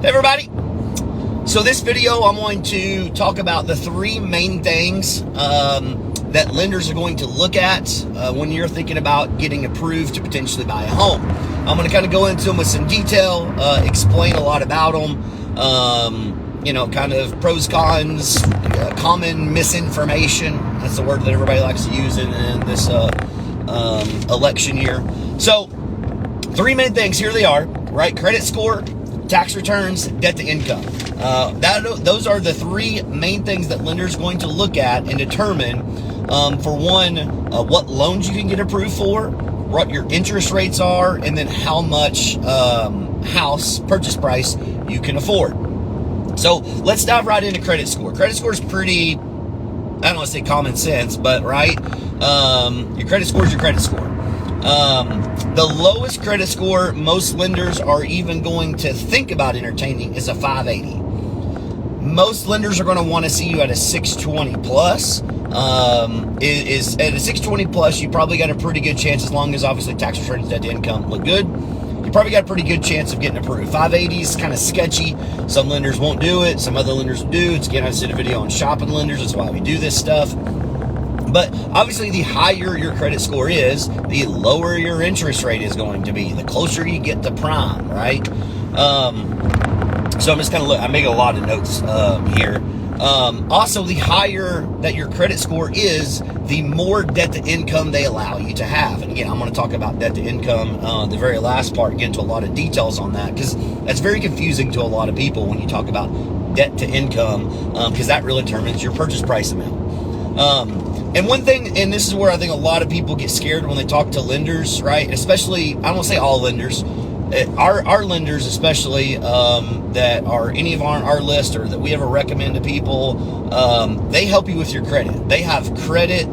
Hey everybody. So this video, I'm going to talk about the three main things that lenders are going to look at when you're thinking about getting approved to potentially buy a home. I'm going to kind of go into them with some detail, explain a lot about them, kind of pros, cons, common misinformation. That's the word that everybody likes to use in this election year. So three main things, here they are, right? Credit score, tax returns, debt to income. Those are the three main things that lenders are going to look at and determine, for one, what loans you can get approved for, what your interest rates are, and then how much house purchase price you can afford. So let's dive right into credit score. Credit score is pretty, I don't want to say common sense, but right? Your credit score is your credit score. The lowest credit score most lenders are even going to think about entertaining is a 580. Most lenders are going to want to see you at a 620 plus. Is at a 620 plus, you probably got a pretty good chance, as long as obviously tax returns, debt to income look good. You probably got a pretty good chance of getting approved. 580 is kind of sketchy. Some lenders won't do it. Some other lenders do. It's again, I did a video on shopping lenders. That's why we do this stuff. But obviously, the higher your credit score is, the lower your interest rate is going to be. The closer you get to prime, right? So I'm just kind of I'm making a lot of notes here. Also, the higher that your credit score is, the more debt to income they allow you to have. And again, I'm going to talk about debt to income the very last part, get into a lot of details on that, because that's very confusing to a lot of people when you talk about debt to income, because that really determines your purchase price amount. And one thing, and this is where I think a lot of people get scared when they talk to lenders, right? Especially, I don't want to say all lenders, our lenders especially, that are any of our list or that we ever recommend to people, they help you with your credit. They have credit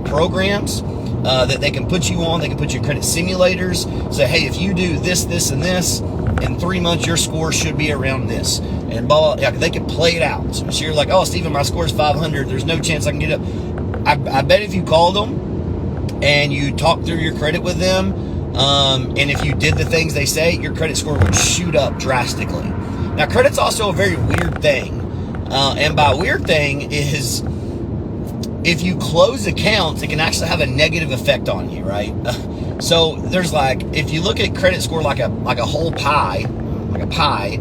programs that they can put you on. They can put you in credit simulators. Say, hey, if you do this, this, and this, in 3 months, your score should be around this. And blah, blah, yeah, they can play it out. So you're like, oh, Steven, my score is 500. There's no chance I can get up. I bet if you called them and you talked through your credit with them, and if you did the things they say, your credit score would shoot up drastically. Now, credit's also a very weird thing. And by weird thing is, if you close accounts, it can actually have a negative effect on you, right? So there's if you look at credit score like a whole pie, like a pie,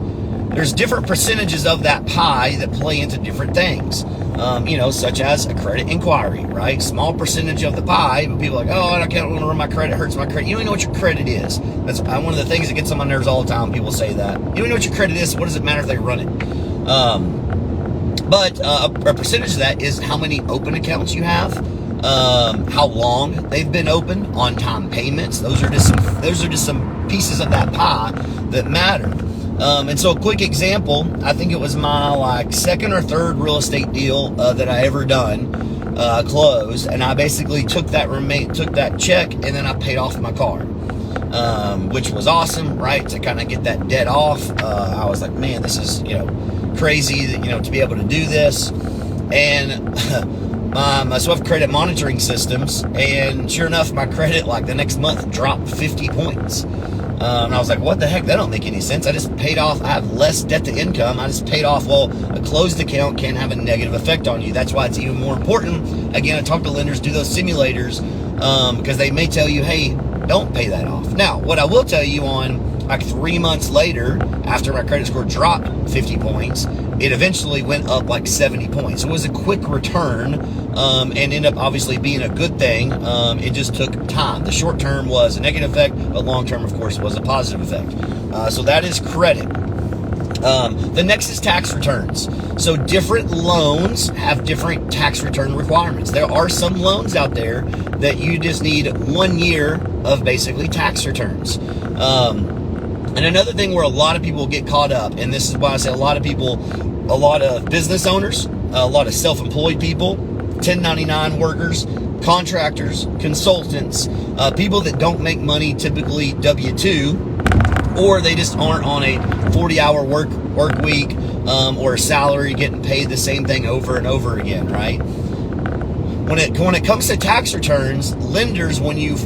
there's different percentages of that pie that play into different things. Such as a credit inquiry, right? Small percentage of the pie, but people are like, oh, I can't want to run my credit, it hurts my credit. You don't even know what your credit is. That's one of the things that gets on my nerves all the time. People say that. You don't even know what your credit is, so what does it matter if they run it? But a percentage of that is how many open accounts you have, how long they've been open, on-time payments. Those are just some pieces of that pie that matter. And so a quick example, I think it was my second or third real estate deal that I ever done, closed, and I basically took that check and then I paid off my car, which was awesome, right? To kind of get that debt off. I was like, man, this is, crazy that, to be able to do this. And so I have credit monitoring systems, and sure enough, my credit the next month dropped 50 points. And I was like, what the heck? That don't make any sense. I just paid off. I have less debt to income. I just paid off. Well, a closed account can have a negative effect on you. That's why it's even more important. Again, I talk to lenders, do those simulators, because they may tell you, hey, don't pay that off. Now, what I will tell you on 3 months later, after my credit score dropped 50 points, it eventually went up 70 points. So it was a quick return, and ended up obviously being a good thing. It just took time. The short term was a negative effect, but long term, of course, was a positive effect. So that is credit. The next is tax returns. So different loans have different tax return requirements. There are some loans out there that you just need 1 year of basically tax returns. And another thing where a lot of people get caught up, and this is why I say a lot of business owners, a lot of self-employed people, 1099 workers, contractors, consultants, people that don't make money, typically W-2, or they just aren't on a 40-hour work week, or a salary getting paid the same thing over and over again, right? When it comes to tax returns, lenders, when you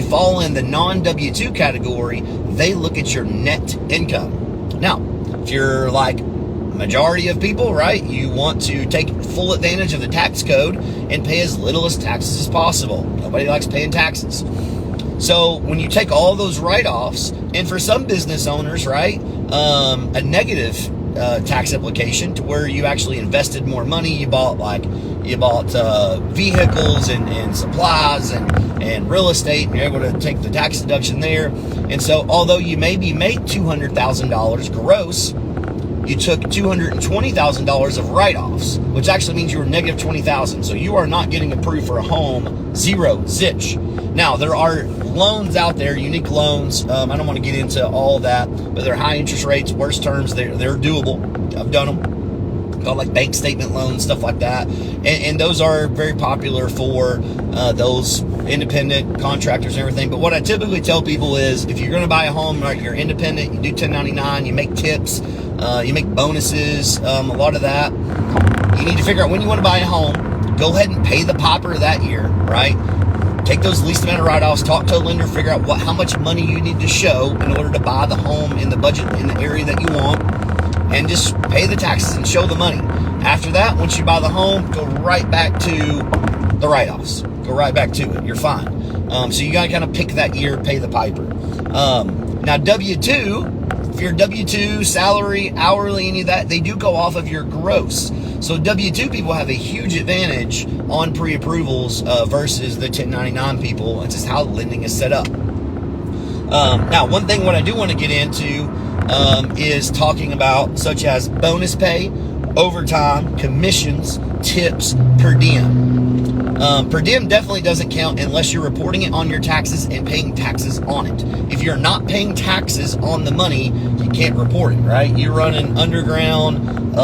fall in the non-W-2 category, they look at your net income. Now, If you're like majority of people, right, you want to take full advantage of the tax code and pay as little as taxes as possible. Nobody likes paying taxes. So when you take all those write-offs, and for some business owners, right, a negative tax application to where you actually invested more money, you bought vehicles and supplies and real estate, and you're able to take the tax deduction there. And so although you maybe made $200,000 gross, you took $220,000 of write-offs, which actually means you were negative $20,000. So you are not getting approved for a home, zero, zilch. Now, there are loans out there, unique loans. I don't want to get into all that, but they're high interest rates, worse terms. They're doable. I've done them. Called like bank statement loans, stuff like that. And those are very popular for those independent contractors and everything. But what I typically tell people is, if you're going to buy a home, right, you're independent, you do 1099, you make tips, you make bonuses, a lot of that. You need to figure out when you want to buy a home. Go ahead and pay the piper that year, right? Take those least amount of write-offs, talk to a lender, figure out how much money you need to show in order to buy the home in the budget, in the area that you want, and just pay the taxes and show the money. After that, once you buy the home, go right back to the write-offs. Go right back to it. You're fine. So you got to kind of pick that year, pay the piper. Now, W-2, if you're W-2, salary, hourly, any of that, they do go off of your gross. So W-2 people have a huge advantage on pre-approvals versus the 1099 people. It's just how lending is set up. Now, one thing what I do want to get into is talking about such as bonus pay, overtime, commissions, tips, per diem. Per diem definitely doesn't count unless you're reporting it on your taxes and paying taxes on it. If you're not paying taxes on the money, you can't report it, right? You run an underground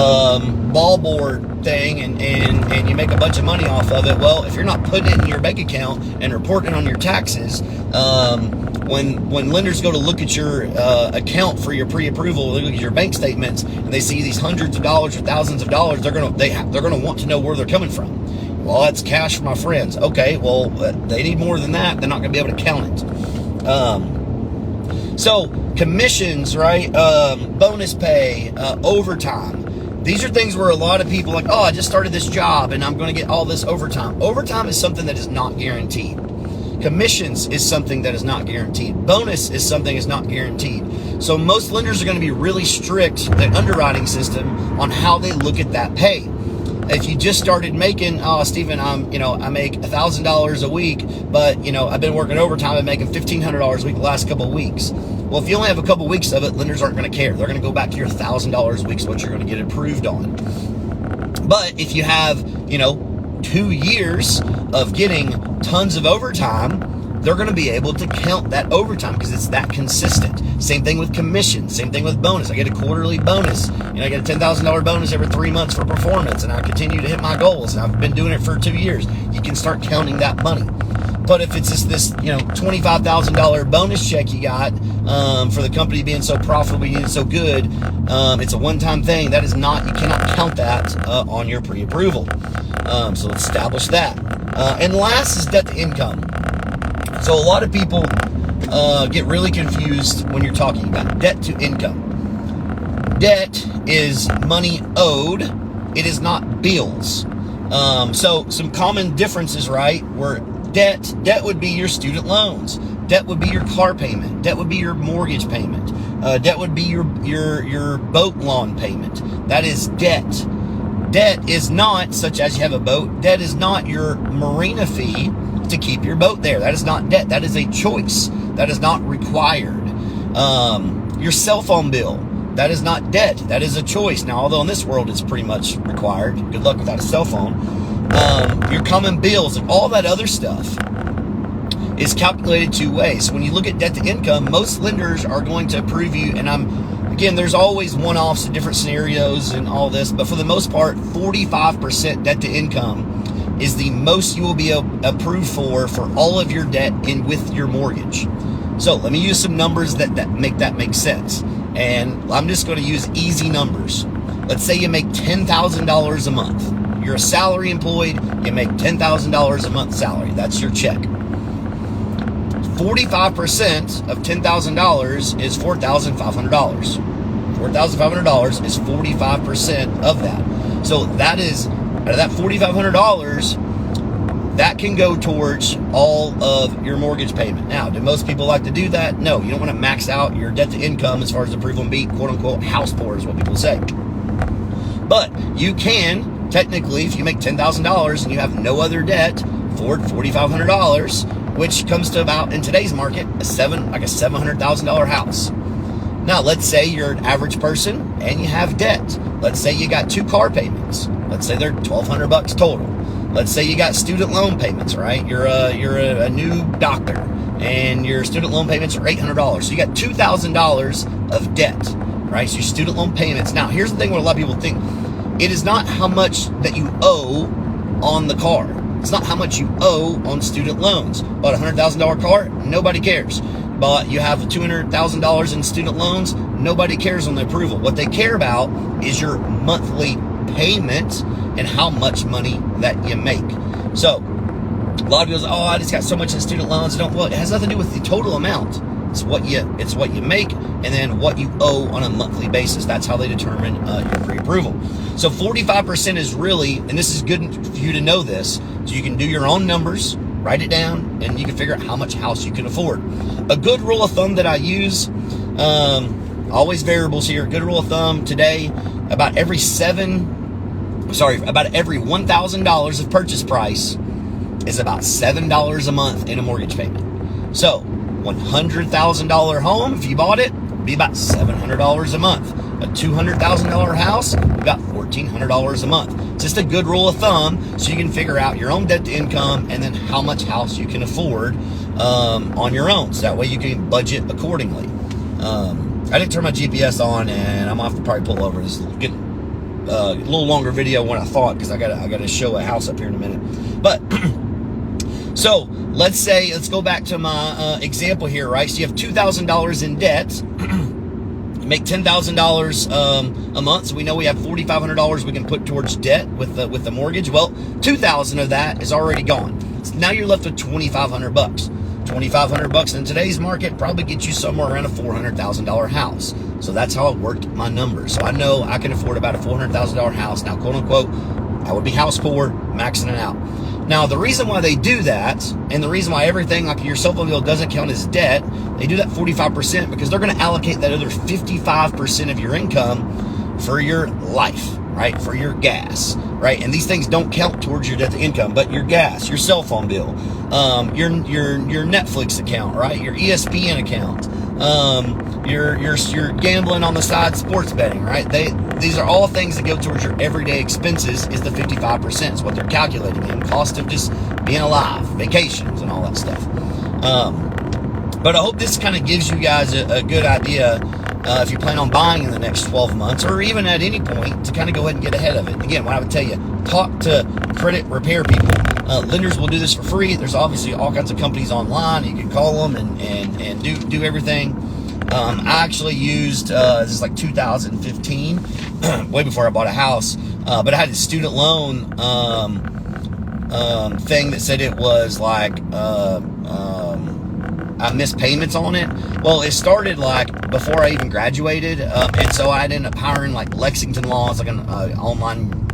ball board thing and you make a bunch of money off of it. Well, if you're not putting it in your bank account and reporting it on your taxes, when lenders go to look at your account for your pre-approval, they look at your bank statements and they see these hundreds of dollars or thousands of dollars, they're gonna want to know where they're coming from. Well, that's cash for my friends. Okay, well, they need more than that. They're not going to be able to count it. So commissions, right? Bonus pay, overtime. These are things where a lot of people are like, oh, I just started this job and I'm going to get all this overtime. Overtime is something that is not guaranteed. Commissions is something that is not guaranteed. Bonus is something that is not guaranteed. So most lenders are going to be really strict, the underwriting system, on how they look at that pay. If you just started making, oh, Stephen, I make $1,000 a week, but I've been working overtime and making $1,500 a week the last couple of weeks. Well, if you only have a couple of weeks of it, lenders aren't going to care. They're going to go back to your $1,000 a week, so what you're going to get approved on. But if you have, 2 years of getting tons of overtime, they're going to be able to count that overtime because it's that consistent. Same thing with commission. Same thing with bonus. I get a quarterly bonus. I get a $10,000 bonus every 3 months for performance, and I continue to hit my goals. And I've been doing it for 2 years. You can start counting that money. But if it's just this, $25,000 bonus check you got for the company being so profitable, being so good, it's a one-time thing. That is not, you cannot count that on your pre-approval. So let's establish that. And last is debt to income. So a lot of people get really confused when you're talking about debt to income. Debt is money owed. It is not bills. So some common differences, right? Where debt would be your student loans. Debt would be your car payment. Debt would be your mortgage payment. Debt would be your boat lawn payment. That is debt. Debt is not, such as you have a boat, debt is not your marina fee to keep your boat there. That is not debt. That is a choice. That is not required. Your cell phone bill, that is not debt. That is a choice. Now, although in this world it's pretty much required. Good luck without a cell phone. Your common bills and all that other stuff is calculated 2 ways. So when you look at debt to income, most lenders are going to approve you, and again, there's always one-offs in different scenarios and all this, but for the most part, 45% debt to income is the most you will be approved for all of your debt with your mortgage. So let me use some numbers that make sense. And I'm just going to use easy numbers. Let's say you make $10,000 a month. You're a salary employed, you make $10,000 a month salary. That's your check. 45% of $10,000 is $4,500. $4,500 is 45% of that. So that is, out of that $4,500, that can go towards all of your mortgage payment. Now, do most people like to do that? No, you don't want to max out your debt to income as far as approval and be quote unquote house poor is what people say. But you can, technically, if you make $10,000 and you have no other debt, afford $4,500, which comes to about, in today's market, like a $700,000 house. Now, let's say you're an average person and you have debt. Let's say you got 2 car payments. Let's say they're $1,200 total. Let's say you got student loan payments, right? You're a new doctor and your student loan payments are $800. So you got $2,000 of debt, right? So your student loan payments. Now, here's the thing what a lot of people think. It is not how much that you owe on the car. It's not how much you owe on student loans. Bought a $100,000 car, nobody cares. But you have $200,000 in student loans, nobody cares on the approval. What they care about is your monthly payment and how much money that you make. So a lot of people say, oh, I just got so much in student loans. Well, it has nothing to do with the total amount. It's what you make and then what you owe on a monthly basis. That's how they determine your pre-approval. So 45% is really, and this is good for you to know this, so you can do your own numbers, write it down, and you can figure out how much house you can afford. A good rule of thumb that I use, always variables here, good rule of thumb today, about every $1,000 of purchase price is about $7 a month in a mortgage payment. So $100,000 home, if you bought it, would be about $700 a month. A $200,000 house, about $1,400 a month. Just a good rule of thumb so you can figure out your own debt to income and then how much house you can afford on your own. So that way you can budget accordingly. I didn't turn my GPS on and I'm off to probably pull over. This is getting a little longer video than I thought because I gotta show a house up here in a minute. But so let's go back to my example here, right? So you have $2,000 in debt. Make $10,000 a month, so we know we have $4,500 we can put towards debt with the mortgage. Well, $2,000 of that is already gone. So now you're left with $2,500. $2,500 in today's market probably gets you somewhere around a $400,000 house. So that's how I worked my numbers. So I know I can afford about a $400,000 house. Now, quote unquote, I would be house poor, maxing it out. Now, the reason why they do that, and the reason why everything like your cell phone bill doesn't count as debt, they do that 45% because they're going to allocate that other 55% of your income for your life, right? For your gas, right? And these things don't count towards your debt to income, but your gas, your cell phone bill, your Netflix account, right? Your ESPN account, your gambling on the side, sports betting, right? These are all things that go towards your everyday expenses is the 55%. It's what they're calculating in. Cost of just being alive, vacations and all that stuff. But I hope this kind of gives you guys a good idea if you plan on buying in the next 12 months or even at any point to kind of go ahead and get ahead of it. Again, what I would tell you, talk to credit repair people. Lenders will do this for free. There's obviously all kinds of companies online. You can call them and do everything. I actually used, this is like 2015, way before I bought a house, but I had a student loan thing that said it was like I missed payments on it. Well, it started like before I even graduated, and so I ended up hiring like Lexington Law. It's like an online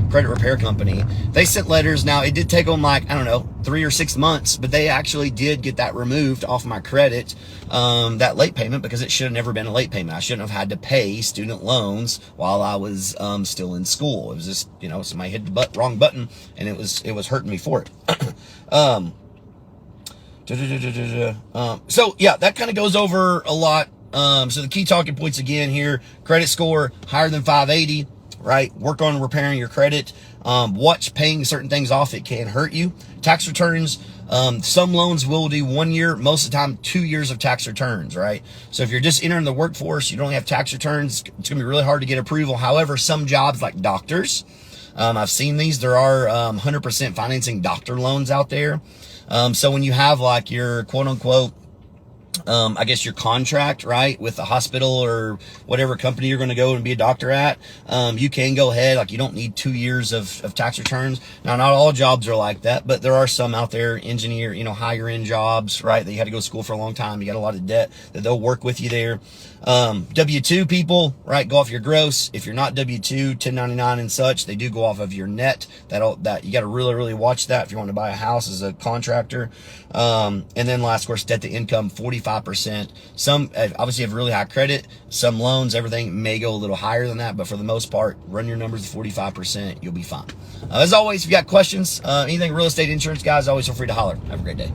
credit repair company. They sent letters. Now, it did take them like, I don't know, 3 or 6 months, but they actually did get that removed off my credit, that late payment, because it should have never been a late payment. I shouldn't have had to pay student loans while I was still in school. It was just, somebody hit the wrong button, and it was hurting me for it. So yeah, that kind of goes over a lot. So the key talking points again here: credit score higher than 580, right? Work on repairing your credit. Watch paying certain things off. It can hurt you. Tax returns. Some loans will do 1 year, most of the time 2 years of tax returns, right? So if you're just entering the workforce, you don't have tax returns, it's gonna be really hard to get approval. However, some jobs like doctors, I've seen these, there are 100% financing doctor loans out there. So when you have like your quote unquote, I guess your contract, right, with the hospital or whatever company you're going to go and be a doctor at, you can go ahead, like you don't need 2 years of tax returns. Now, not all jobs are like that, but there are some out there, engineer, higher end jobs, right, that you had to go to school for a long time. You got a lot of debt that they'll work with you there. W-2 people, right, go off your gross. If you're not W-2, 1099 and such, they do go off of your net. That you got to really watch that if you want to buy a house as a contractor. And then last, of course, debt to income, 45%. Some obviously have really high credit. Some loans, everything may go a little higher than that, but for the most part, run your numbers at 45%. You'll be fine. As always, if you got questions, anything real estate insurance, guys, always feel free to holler. Have a great day.